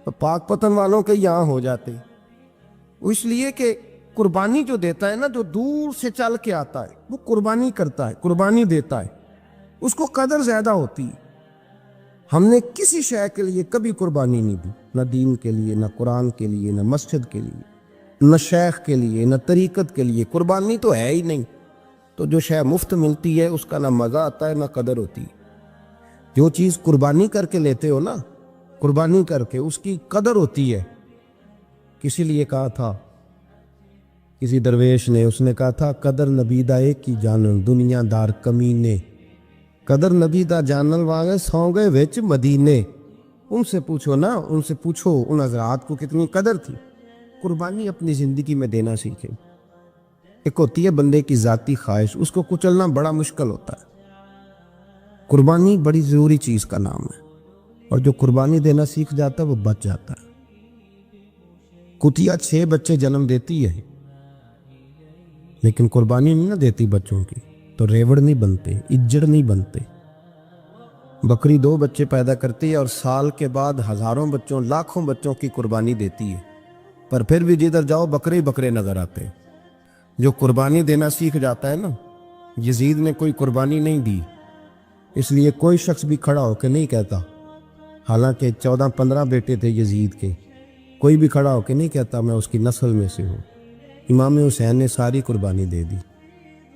تو پاک پتن والوں کے یہاں ہو جاتے، اس لیے کہ قربانی جو دیتا ہے نا، جو دور سے چل کے آتا ہے وہ قربانی کرتا ہے، قربانی دیتا ہے، اس کو قدر زیادہ ہوتی ہے۔ ہم نے کسی شے کے لیے کبھی قربانی نہیں دی، نہ دین کے لیے، نہ قرآن کے لیے، نہ مسجد کے لیے، نہ شیخ کے لیے، نہ طریقت کے لیے، قربانی تو ہے ہی نہیں۔ تو جو شے مفت ملتی ہے اس کا نہ مزہ آتا ہے نہ قدر ہوتی ہے۔ جو چیز قربانی کر کے لیتے ہو نا، قربانی کر کے، اس کی قدر ہوتی ہے۔ کسی لیے کہا تھا کسی درویش نے، اس نے کہا تھا قدر نبی دا ایک کی جانن دنیا دار کمینے، قدر نبی دا جانن واگے سو گئے وچ مدینے۔ ان سے پوچھو نا، ان سے پوچھو ان حضرات کو کتنی قدر تھی۔ قربانی اپنی زندگی میں دینا سیکھے۔ ایک ہوتی ہے بندے کی ذاتی خواہش، اس کو کچلنا بڑا مشکل ہوتا ہے۔ قربانی بڑی ضروری چیز کا نام ہے، اور جو قربانی دینا سیکھ جاتا ہے وہ بچ جاتا ہے۔ کتیا 6 بچے جنم دیتی ہے لیکن قربانی نہیں نہ دیتی بچوں کی، تو ریوڑ نہیں بنتے، اجڑ نہیں بنتے۔ بکری 2 بچے پیدا کرتی ہے اور سال کے بعد ہزاروں بچوں، لاکھوں بچوں کی قربانی دیتی ہے، پر پھر بھی جدھر جاؤ بکرے ہی بکرے نظر آتے ہیں۔ جو قربانی دینا سیکھ جاتا ہے نا، یزید نے کوئی قربانی نہیں دی، اس لیے کوئی شخص بھی کھڑا ہو کے نہیں کہتا، حالانکہ 14-15 بیٹے تھے یزید کے، کوئی بھی کھڑا ہو کے نہیں کہتا میں اس کی نسل میں سے ہوں۔ امام حسین نے ساری قربانی دے دی۔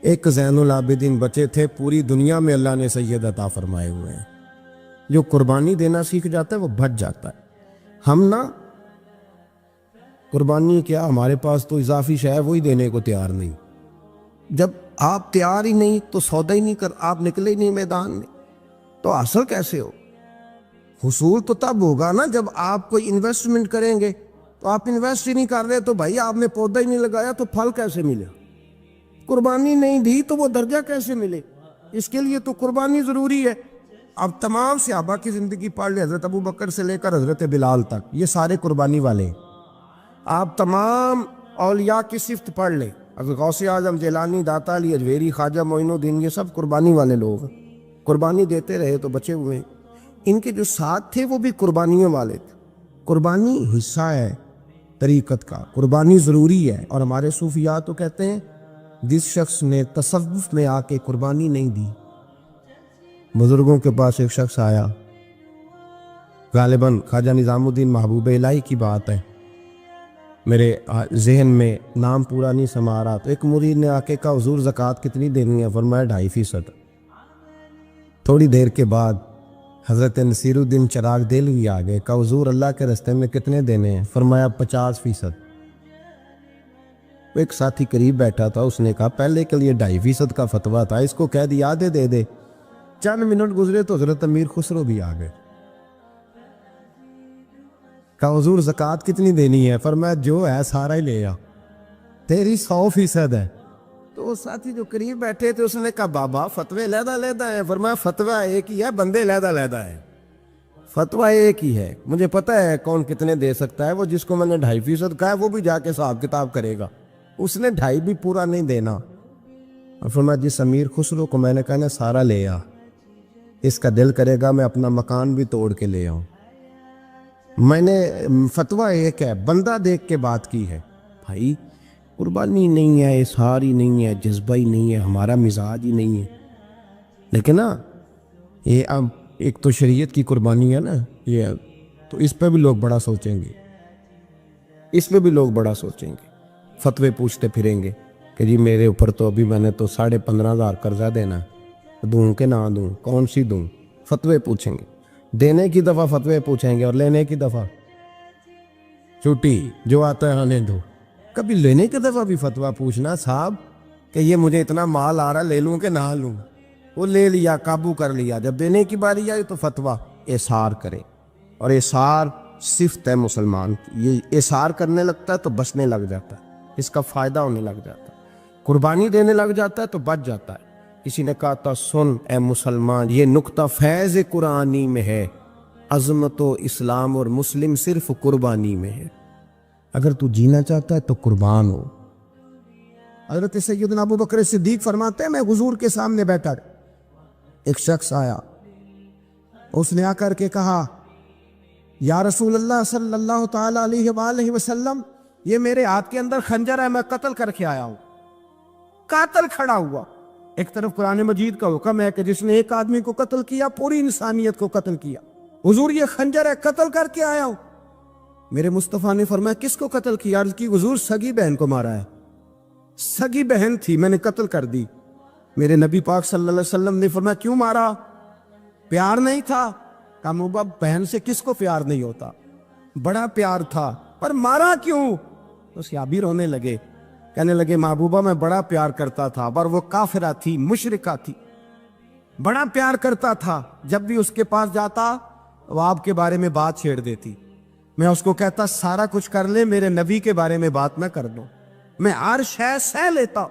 ایک زین العابدین بچے تھے، پوری دنیا میں اللہ نے سید عطا فرمائے ہوئے ہیں۔ جو قربانی دینا سیکھ جاتا ہے وہ بچ جاتا ہے۔ ہم نا قربانی کیا، ہمارے پاس تو اضافی شے ہے وہی دینے کو تیار نہیں۔ جب آپ تیار ہی نہیں تو سودا ہی نہیں کر، آپ نکلے ہی نہیں میدان میں، تو حاصل کیسے ہو؟ حصول تو تب ہوگا نا جب آپ کوئی انویسٹمنٹ کریں گے. تو آپ انویسٹ ہی نہیں کر رہے تو بھائی آپ نے پودا ہی نہیں لگایا تو پھل کیسے ملے؟ قربانی نہیں دی تو وہ درجہ کیسے ملے؟ اس کے لیے تو قربانی ضروری ہے. اب تمام صحابہ کی زندگی پڑھ لیں، حضرت ابو بکر سے لے کر حضرت بلال تک، یہ سارے قربانی والے ہیں. آپ تمام اولیاء کی صفت پڑھ لیں، حضرت غوث اعظم، جیلانی، داتا علی اجویری، خواجہ معین الدین، یہ سب قربانی والے لوگ ہیں. قربانی دیتے رہے تو بچے ہوئے ہیں. ان کے جو ساتھ تھے وہ بھی قربانیوں والے تھے. قربانی حصہ ہے طریقت کا، قربانی ضروری ہے. اور ہمارے صوفیاء تو کہتے ہیں جس شخص نے تصوف میں آ کے قربانی نہیں دی. بزرگوں کے پاس ایک شخص آیا، غالباً خواجہ نظام الدین محبوب الہی کی بات ہے، میرے ذہن میں نام پورا نہیں سما رہا. تو ایک مرید نے آ کے کہا حضور زکوٰۃ کتنی دینی ہے؟ فرمایا 2.5%. تھوڑی دیر کے بعد حضرت نصیر الدین چراغ دہلوی آ گئے، کہا حضور اللہ کے راستے میں کتنے دینے ہیں؟ فرمایا 50%. ایک ساتھی قریب بیٹھا تھا، اس نے کہا پہلے کے لیے 2.5% کا فتویٰ تھا، اس کو کہہ دیا آدھے دے دے. چند منٹ گزرے تو حضرت امیر خسرو بھی آ گئے. کہا حضور زکوٰۃ کتنی دینی ہے؟ فرمایا جو ہے سارا ہی لے آ، تیری 100% ہے. تو وہ ساتھی جو قریب بیٹھے تھے اس نے کہا بابا فتوے علیحدہ علیحدہ ہیں. فرمایا فتویٰ ایک ہی ہے، بندے علیحدہ علیحدہ ہیں. فتویٰ ایک ہی ہے، مجھے پتہ ہے کون کتنے دے سکتا ہے. وہ جس کو میں نے 2.5% کہا ہے وہ بھی جا کے حساب کتاب کرے گا، اس نے 2.5 بھی پورا نہیں دینا. اور فرمایا جس امیر خسرو کو میں نے کہا نا سارا لے آ، اس کا دل کرے گا میں اپنا مکان بھی توڑ کے لے آؤں. میں نے فتویٰ ایک ہے، بندہ دیکھ کے بات کی ہے. بھائی قربانی نہیں ہے، اظہار ہی نہیں ہے، جذبہ ہی نہیں ہے، ہمارا مزاج ہی نہیں ہے. لیکن نا یہ اب ایک تو شریعت کی قربانی ہے نا یہ، تو اس پہ بھی لوگ بڑا سوچیں گے، اس پہ بھی لوگ بڑا سوچیں گے. فتوے پوچھتے پھریں گے کہ جی میرے اوپر تو ابھی میں نے تو 15,500 قرضہ دینا، دوں کہ نہ دوں، کون سی دوں؟ فتوے پوچھیں گے. دینے کی دفعہ فتوے پوچھیں گے اور لینے کی دفعہ چھٹی، جو آتا ہے آنے دو. کبھی لینے کی دفعہ بھی فتویٰ پوچھنا صاحب کہ یہ مجھے اتنا مال آ رہا لے لوں کہ نہ لوں. وہ لے لیا، قابو کر لیا. جب دینے کی باری آئی تو فتویٰ اظہار کرے. اور اظہار صفت ہے مسلمان کی، یہ اظہار کرنے لگتا ہے تو بچنے لگ جاتا ہے، اس کا فائدہ ہونے لگ جاتا ہے. قربانی دینے لگ جاتا ہے تو بچ جاتا ہے. کسی نے کہا تھا سن اے مسلمان، یہ نقطہ فیض قرآنی میں ہے، عظمت و اسلام اور مسلم صرف قربانی میں ہے. اگر تو جینا چاہتا ہے تو قربان ہو. حضرت سیدنا ابو بکر صدیق فرماتے ہیں میں حضور کے سامنے بیٹھا، ایک شخص آیا، اس نے آ کر کے کہا یا رسول اللہ صلی اللہ تعالی علیہ وآلہ وسلم، یہ میرے ہاتھ کے اندر خنجر ہے، میں قتل کر کے آیا ہوں. قاتل کھڑا ہوا. ایک طرف قرآن مجید کا حکم ہے کہ جس نے ایک آدمی کو قتل کیا پوری انسانیت کو قتل کیا. حضور یہ خنجر ہے، قتل کر کے آیا ہوں. میرے مصطفیٰ نے فرمایا کس کو قتل کیا؟ عرض کی حضور سگی بہن کو مارا ہے. سگی بہن تھی، میں نے قتل کر دی. میرے نبی پاک صلی اللہ علیہ وسلم نے فرمایا کیوں مارا؟ پیار نہیں تھا؟ کہا محبوبہ بہن سے کس کو پیار نہیں ہوتا، بڑا پیار تھا، پر مارا کیوں؟ تو صحابی رونے لگے، کہنے لگے محبوبہ میں بڑا پیار کرتا تھا، پر وہ کافرہ تھی، مشرکہ تھی، بڑا پیار کرتا تھا. جب بھی اس کے پاس جاتا وہ آپ کے بارے میں بات چھیڑ دیتی. میں اس کو کہتا سارا کچھ کر لے، میرے نبی کے بارے میں بات نہ کر دو. میں ہر شے سہ لیتا،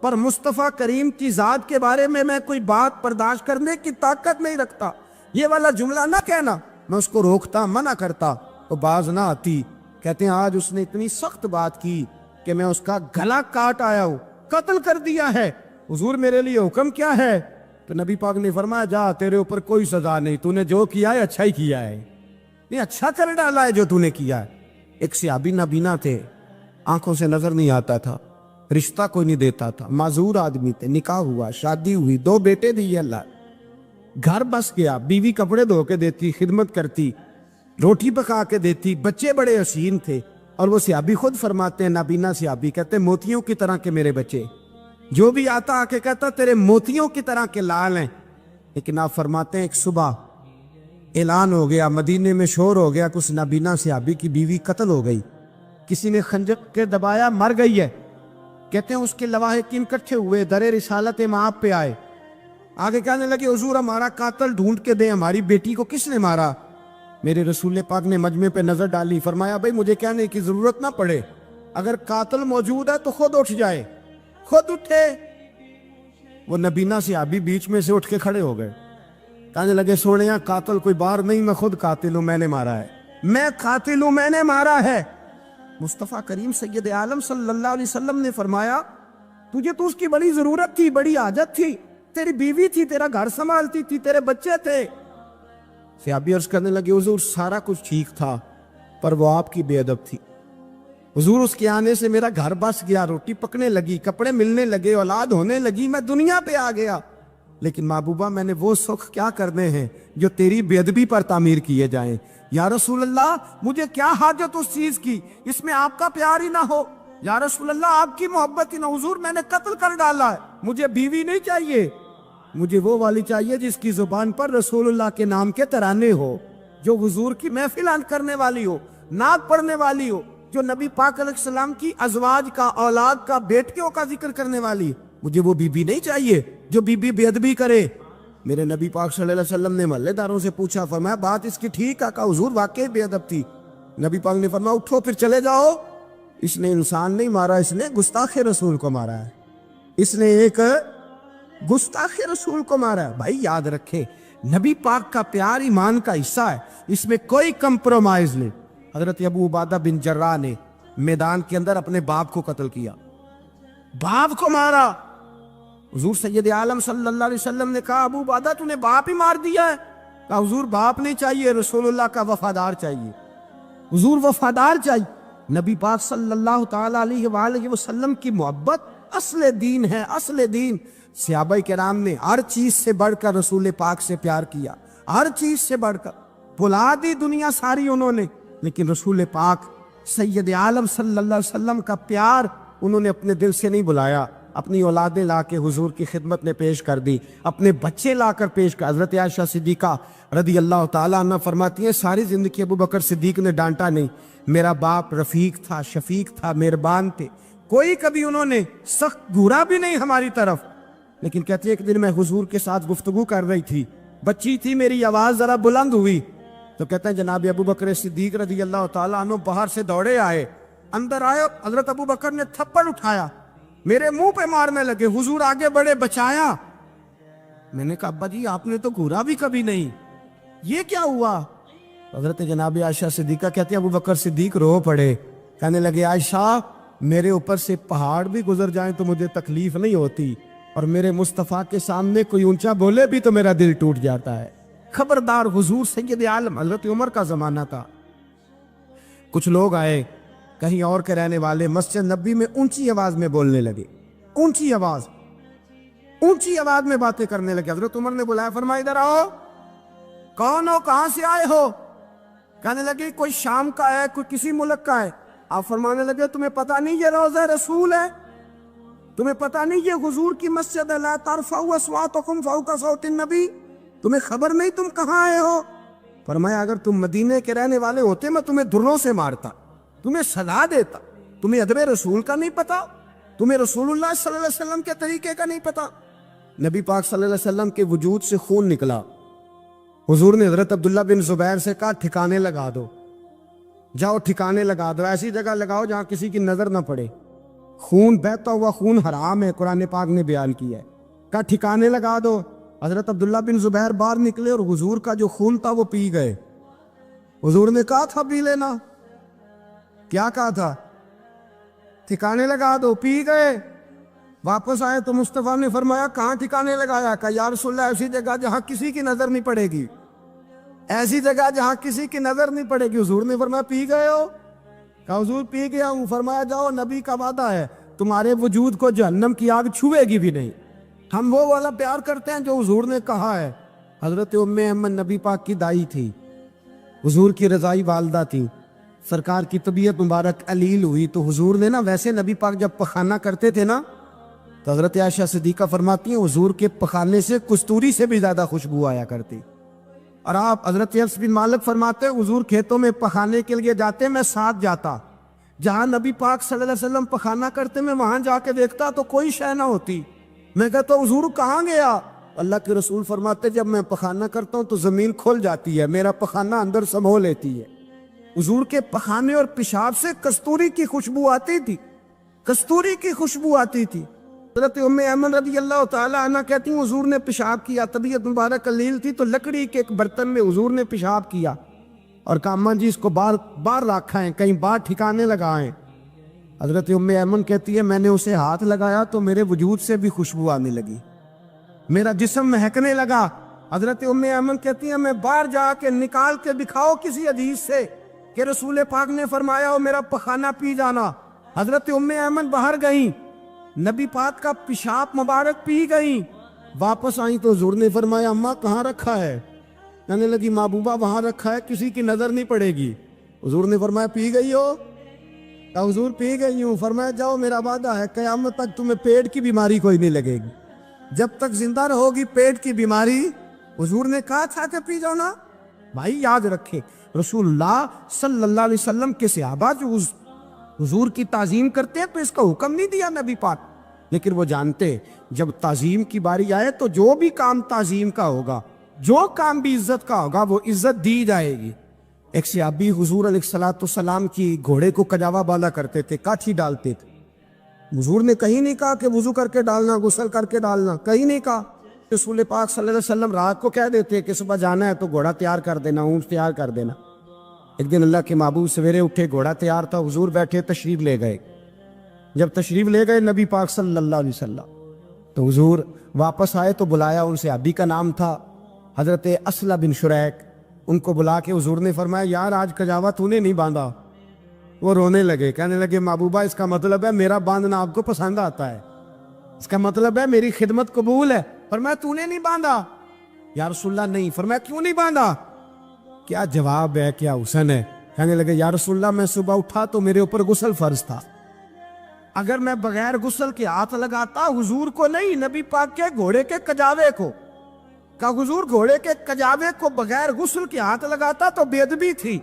پر مصطفیٰ کریم کی ذات کے بارے میں کوئی بات برداشت کرنے کی طاقت نہیں رکھتا. یہ والا جملہ نہ کہنا. میں اس کو روکتا، منع کرتا، تو باز نہ آتی. کہتے ہیں آج اس نے اتنی سخت بات کی کہ میں اس کا گلا کاٹ آیا ہوں، قتل کر دیا ہے. حضور میرے لیے حکم کیا ہے؟ تو نبی پاک نے فرمایا جا، تیرے اوپر کوئی سزا نہیں، تو نے جو کیا ہے اچھا ہی کیا ہے، نہیں اچھا کر ڈالا ہے جو تو نے کیا ہے. ایک صحابی نابینا تھے، آنکھوں سے نظر نہیں آتا تھا، رشتہ کوئی نہیں دیتا تھا، معذور آدمی تھے. نکاح ہوا، شادی ہوئی، 2 بیٹے دیے اللہ، گھر بس گیا، بیوی کپڑے دھو کے دیتی، خدمت کرتی، روٹی پکا کے دیتی، بچے بڑے حسین تھے. اور وہ صحابی خود فرماتے ہیں، نابینا صحابی کہتے ہیں موتیوں کی طرح کے میرے بچے، جو بھی آتا آ کے کہتا تیرے موتیوں کی طرح کے لال ہیں. لیکن آپ فرماتے ہیں ایک صبح اعلان ہو گیا، مدینے میں شور ہو گیا کہ اس نابینا صحابی کی بیوی قتل ہو گئی، کسی نے خنجر کے دبایا، مر گئی ہے. کہتے ہیں اس کے لواحقین اکٹھے ہوئے، در رسالت امام پہ آئے، آگے کہنے لگے حضور ہمارا قاتل ڈھونڈ کے دیں، ہماری بیٹی کو کس نے مارا؟ میرے رسول پاک نے مجمع پہ نظر ڈالی، فرمایا بھائی مجھے کہنے کی ضرورت نہ پڑے، اگر قاتل موجود ہے تو خود اٹھ جائے۔ خود اٹھے۔ وہ نبینا صحابی بیچ میں سے اٹھ کے کھڑے ہو گئے، کہنے لگے سونیا قاتل کوئی باہر نہیں، میں خود قاتل ہوں، میں نے مارا ہے، میں قاتل ہوں، میں نے مارا ہے۔ مصطفیٰ کریم سید عالم صلی اللہ علیہ وسلم نے فرمایا تجھے تو اس کی بڑی ضرورت تھی، بڑی حاجت تھی، تیری بیوی تھی، تیرا گھر سنبھالتی تھی، تیرے بچے تھے۔ صحابی عرض کرنے لگے حضور سارا کچھ ٹھیک تھا پر وہ آپ کی بے ادب تھی حضور، اس کے آنے سے میرا گھر بس گیا، روٹی پکنے لگی، کپڑے ملنے لگے، اولاد ہونے لگی، میں دنیا پہ آ گیا، لیکن محبوبہ میں نے وہ سکھ کیا کرنے ہیں جو تیری بے ادبی پر تعمیر کیے جائیں۔ یا رسول اللہ مجھے کیا حاجت اس چیز کی، اس میں آپ کا پیار ہی نہ ہو، یا رسول اللہ آپ کی محبت ہی نہ، حضور میں نے قتل کر ڈالا ہے، مجھے بیوی نہیں چاہیے، مجھے وہ والی چاہیے جس کی زبان پر رسول اللہ کے نام کے ترانے ہو، جو حضور کی محفل کرنے والی ہو، نعت پڑھنے والی ہو، جو نبی پاک علیہ السلام کی ازواج کا، اولاد کا، بیٹیوں کا ذکر کرنے والی۔ مجھے وہ بی بی نہیں چاہیے جو بی بی بے ادبی کرے۔ میرے نبی پاک صلی اللہ علیہ وسلم نے محلے داروں سے پوچھا، فرمایا بات اس کی ٹھیک ہے؟ کہا حضور واقعی بے ادب تھی۔ نبی پاک نے فرمایا اٹھو پھر چلے جاؤ، اس نے انسان نہیں مارا، اس نے گستاخ رسول کو مارا ہے، اس نے ایک گستاخ رسول کو مارا ہے۔ بھائی یاد رکھے نبی پاک کا پیار ایمان کا حصہ ہے، اس میں کوئی کمپرومائز نہیں۔ حضرت ابو عبادہ بن جراح نے میدان کے اندر اپنے باپ کو قتل کیا، باپ کو مارا۔ حضور سید عالم صلی اللہ علیہ وسلم نے کہا ابو عبادہ تو نے باپ ہی مار دیا ہے؟ کہا حضور باپ نہیں چاہیے، رسول اللہ کا وفادار چاہیے، حضور وفادار چاہیے۔ نبی پاک صلی اللہ تعالی علیہ وآلہ وسلم کی محبت اصل دین ہے، اصل دین۔ صحابہ کرام نے ہر چیز سے بڑھ کر رسول پاک سے پیار کیا، ہر چیز سے بڑھ کر، بھلا دی دنیا ساری انہوں نے، لیکن رسول پاک سید عالم صلی اللہ علیہ وسلم کا پیار انہوں نے اپنے دل سے نہیں بلایا، اپنی اولادیں لا کے حضور کی خدمت میں پیش کر دی، اپنے بچے لا کر پیش کر۔ حضرت عائشہ صدیقہ رضی اللہ تعالیٰ عنہ فرماتی ہیں ساری زندگی ابو بکر صدیق نے ڈانٹا نہیں، میرا باپ رفیق تھا، شفیق تھا، مہربان تھے، کوئی کبھی انہوں نے سخت گھورا بھی نہیں ہماری طرف۔ لیکن کہتے ہیں ایک دن میں حضور کے ساتھ گفتگو کر رہی تھی، بچی تھی، میری آواز ذرا بلند ہوئی تو کہتے ہیں جناب ابو بکر صدیق رضی اللہ تعالیٰ عنہ باہر سے دوڑے آئے، اندر آئے، حضرت ابو بکر نے تھپڑ اٹھایا، میرے منہ پہ مارنے لگے، حضور آگے بڑھے، بچایا۔ میں نے کہا ابا جی آپ نے تو گھورا بھی کبھی نہیں، یہ کیا ہوا؟ حضرت جناب عائشہ صدیقہ کہتے ہیں ابو بکر صدیق رو پڑے، کہنے لگے عائشہ میرے اوپر سے پہاڑ بھی گزر جائیں تو مجھے تکلیف نہیں ہوتی، اور میرے مصطفیٰ کے سامنے کوئی اونچا بولے بھی تو میرا دل ٹوٹ جاتا ہے۔ خبردار، حضور سید عالم، حضرت عمر کا زمانہ تھا، کچھ لوگ آئے کہیں اور کے رہنے والے، مسجد نبی میں اونچی آواز میں بولنے لگے، اونچی آواز میں باتیں کرنے لگے۔ حضرت عمر نے بلایا، فرمایا ادھر آؤ، کون ہو، کہاں سے آئے ہو؟ کہنے لگے کوئی شام کا ہے، کوئی کسی ملک کا ہے۔ آپ فرمانے لگے تمہیں پتہ نہیں یہ روضہ رسول ہے؟ تمہیں پتہ نہیں یہ حضور کی مسجد ہے؟ لا ترفعوا اصواتکم فوق صوت النبی، تمہیں خبر نہیں تم کہاں آئے ہو؟ فرمایا اگر تم مدینے کے رہنے والے ہوتے میں تمہیں دھروں سے مارتا، تمہیں سزا دیتا۔ تمہیں ادب رسول کا نہیں پتا، تمہیں رسول اللہ صلی اللہ علیہ وسلم کے طریقے کا نہیں پتا۔ نبی پاک صلی اللہ علیہ وسلم کے وجود سے خون نکلا، حضور نے حضرت عبداللہ بن زبیر سے کہا ٹھکانے لگا دو، جاؤ ٹھکانے لگا دو، ایسی جگہ لگاؤ جہاں کسی کی نظر نہ پڑے، خون بہتا ہوا خون حرام ہے، قرآن پاک نے بیان کیا ہے۔ کہا ٹھکانے لگا دو۔ حضرت عبداللہ بن زبیر باہر نکلے اور حضور کا جو خون تھا وہ پی گئے۔ حضور نے کہا تھا پی لینا، کیا کہا تھا؟ ٹھکانے لگا دو، پی گئے۔ واپس آئے تو مصطفیٰ نے فرمایا کہاں ٹھکانے لگایا؟ کہا یا رسول اللہ ایسی جگہ جہاں کسی کی نظر نہیں پڑے گی، ایسی جگہ جہاں کسی کی نظر نہیں پڑے گی۔ حضور نے فرمایا پی گئے ہو؟ کہا حضور پی گیا ہوں۔ فرمایا جاؤ، نبی کا وعدہ ہے تمہارے وجود کو جہنم کی آگ چھوئے گی بھی نہیں۔ ہم وہ والا پیار کرتے ہیں جو حضور نے کہا ہے۔ حضرت ام احمد نبی پاک کی دائی تھی، حضور کی رضائی والدہ تھی، سرکار کی طبیعت مبارک علیل ہوئی تو حضور نے نا ویسے نبی پاک جب پخانہ کرتے تھے نا تو حضرت عائشہ صدیقہ فرماتی ہیں حضور کے پخانے سے کستوری سے بھی زیادہ خوشبو آیا کرتی۔ اور آپ حضرت انس بن مالک فرماتے ہیں حضور کھیتوں میں پخانے کے لیے جاتے میں ساتھ جاتا، جہاں نبی پاک صلی اللہ علیہ وسلم پخانہ کرتے میں وہاں جا کے دیکھتا تو کوئی شے نہ ہوتی۔ میں کہتا حضور کہاں گیا؟ اللہ کے رسول فرماتے جب میں پخانہ کرتا ہوں تو زمین کھل جاتی ہے، میرا پخانہ اندر سمو لیتی ہے۔ حضور کے پخانے اور پیشاب سے کستوری کی خوشبو آتی تھی، کستوری کی خوشبو آتی تھی۔ حضرت ام ایمن رضی اللہ تعالی عنہ کہتی ہیں حضور نے پیشاب کیا، طبیعت مبارک قلیل تھی تو لکڑی کے ایک برتن میں حضور نے پیشاب کیا اور کہا اماں جی اس کو باہر رکھا ہے، کہیں باہر ٹھکانے لگائیں۔ حضرت ام ایمن کہتی ہے میں نے اسے ہاتھ لگایا تو میرے وجود سے بھی خوشبو آنے لگی، میرا جسم مہکنے لگا۔ حضرت ام ایمن کہتی ہے میں باہر جا کے نکال کے دکھاؤ کسی حدیث سے کہ رسول پاک نے فرمایا ہو میرا پخانہ پی جانا۔ حضرت ام ایمن باہر گئیں، نبی پاک کا پیشاب مبارک پی گئیں، واپس آئیں تو حضور نے فرمایا اماں کہاں رکھا ہے؟ کہنے لگی محبوبہ وہاں رکھا ہے، کسی کی نظر نہیں پڑے گی۔ حضور نے فرمایا پی گئی ہو؟ کہا حضور پی گئی ہوں۔ فرمایا جاؤ میرا وعدہ ہے قیامت تک تمہیں پیٹ کی بیماری کوئی نہیں لگے گی، جب تک زندہ رہو گی پیٹ کی بیماری۔ حضور نے کہا تھا کہ پی جاؤ نا۔ بھائی یاد رکھے رسول اللہ صلی اللہ علیہ وسلم کے صحابہ جو حضور کی تعظیم کرتے ہیں تو اس کا حکم نہیں دیا نبی پاک، لیکن وہ جانتے جب تعظیم کی باری آئے تو جو بھی کام تعظیم کا ہوگا، جو کام بھی عزت کا ہوگا وہ عزت دی جائے گی۔ ایک صحابی حضور علیہ السلام کی گھوڑے کو کجاوا بالا کرتے تھے، کاٹھی ڈالتے تھے۔ حضور نے کہیں نہیں کہا کہ وضو کر کے ڈالنا، غسل کر کے ڈالنا، کہیں نہیں کہا۔ رسول پاک صلی اللہ علیہ وسلم رات کو کہہ دیتے کہ صبح جانا ہے تو گھوڑا تیار کر دینا، اونٹ تیار کر دینا۔ ایک دن اللہ کے محبوب سویرے اٹھے، گھوڑا تیار تھا، حضور بیٹھے تشریف لے گئے۔ جب تشریف لے گئے نبی پاک صلی اللہ علیہ وسلم تو حضور واپس آئے تو بلایا، ان سے ابھی کا نام تھا حضرت اسلہ بن شریک، ان کو بلا کے حضور نے فرمایا یار آج کجاوا تو نے نہیں باندھا۔ وہ رونے لگے، کہنے لگے محبوبہ اس کا مطلب ہے میرا باندھنا آپ کو پسند آتا ہے، اس کا مطلب ہے میری خدمت قبول ہے۔ فرمایا تو نے نہیں باندھا؟ یا رسول اللہ نہیں۔ فرمایا کیوں نہیں باندھا؟ کیا جواب ہے، کیا حسن ہے۔ کہنے لگے یا رسول اللہ میں صبح اٹھا تو میرے اوپر غسل فرض تھا، اگر میں بغیر غسل کے ہاتھ لگاتا حضور کو نہیں نبی پاک کے گھوڑے کے کجاوے کو، کہا حضور گھوڑے کے کجاوے کو بغیر غسل کے ہاتھ لگاتا تو بے ادبی تھی،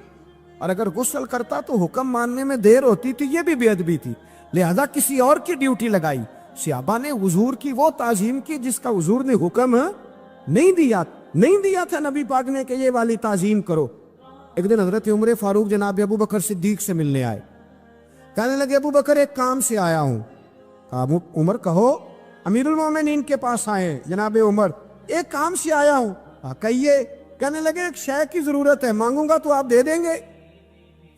اور اگر غسل کرتا تو حکم ماننے میں دیر ہوتی تھی، یہ بھی بے ادبی تھی، لہذا کسی اور کی ڈیوٹی لگائی۔ صحابہ نے حضور کی وہ تعظیم کی جس کا حضور نے حکم نہیں دیا تھا نبی پاک نے کہ یہ والی تعظیم کرو۔ ایک دن حضرت عمر فاروق جناب ابو بکر صدیق سے ملنے آئے، کہنے لگے ابو بکر ایک کام سے آیا ہوں۔ کہا عمر کہو۔ امیر المومنین کے پاس آئے جناب عمر، ایک کام سے آیا ہوں۔ کہیے۔ کہنے لگے ایک شے کی ضرورت ہے، مانگوں گا تو آپ دے دیں گے؟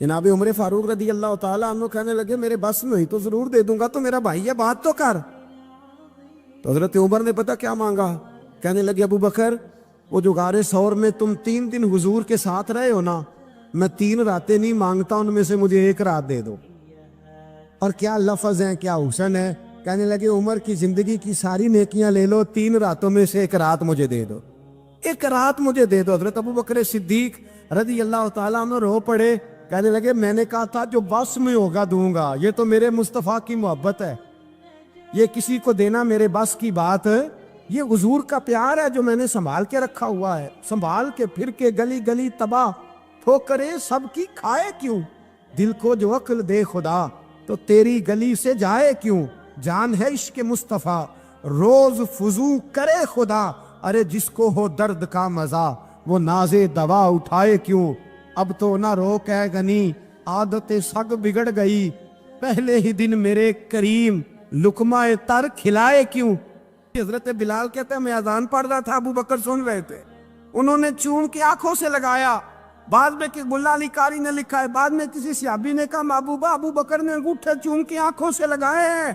جناب عمر فاروق رضی اللہ تعالیٰ عنہ کہنے لگے میرے بس میں ہوئی تو ضرور دے دوں گا، تو میرا بھائی ہے بات تو کر۔ تو حضرت عمر نے پتا کیا مانگا؟ کہنے لگے ابو بکر وہ جو غار ثور میں تم 3 دن حضور کے ساتھ رہے ہو نا، میں 3 راتیں نہیں مانگتا، ان میں سے مجھے 1 رات دے دو۔ اور کیا لفظ ہیں، کیا حسن ہے۔ کہنے لگے عمر کی زندگی کی ساری نیکیاں لے لو، 3 راتوں میں سے 1 رات مجھے دے دو، 1 رات مجھے دے دو۔ حضرت ابو بکر صدیق رضی اللہ تعالیٰ عنہ رو پڑے، کہنے لگے میں نے کہا تھا جو بس میں ہوگا دوں گا، یہ تو میرے مصطفیٰ کی محبت ہے، یہ کسی کو دینا میرے بس کی بات ہے، یہ حضور کا پیار ہے جو میں نے سنبھال کے رکھا ہوا ہے، سنبھال کے پھر کے گلی گلی تباہ ٹھوکرے سب کی کھائے کیوں، دل کو جو عقل دے خدا تو تیری گلی سے جائے کیوں، جان ہے عشق مصطفیٰ روز فضو کرے خدا، ارے جس کو ہو درد کا مزہ وہ نازے دوا اٹھائے کیوں، اب تو نہ روک ہے غنی عادت سگ بگڑ گئی، پہلے ہی دن میرے کریم لقمہ تر کھلائے کیوں۔ حضرت بلال کہتے ہیں میں اذان پڑھ رہا تھا، ابو بکر سن رہے تھے، انہوں نے چوم کے آنکھوں سے لگایا، بعد میں کہ ملا علی قاری نے لکھا ہے، بعد میں کسی صحابی نے کہا محبوبہ ابو بکر نے انگوٹھے چوم کے آنکھوں سے لگائے ہیں،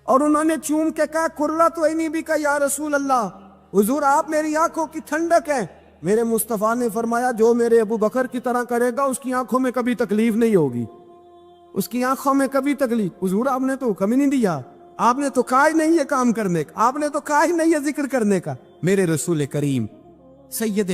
اور انہوں نے چوم کے کہا قرۃ عینی بھی کہا یا رسول اللہ، حضور آپ میری آنکھوں کی ٹھنڈک ہے۔ میرے مصطفیٰ نے فرمایا جو میرے ابو بکر کی طرح کرے گا اس کی آنکھوں میں کبھی تکلیف نہیں ہوگی، اس کی آنکھوں میں کبھی تکلیف۔ حضور آپ نے تو حکم ہی نہیں دیا، آپ نے تو کہا ہی نہیں یہ کام کرنے کا، آپ نے تو کہا ہی نہیں یہ ذکر کرنے کا۔ میرے رسول کریم سید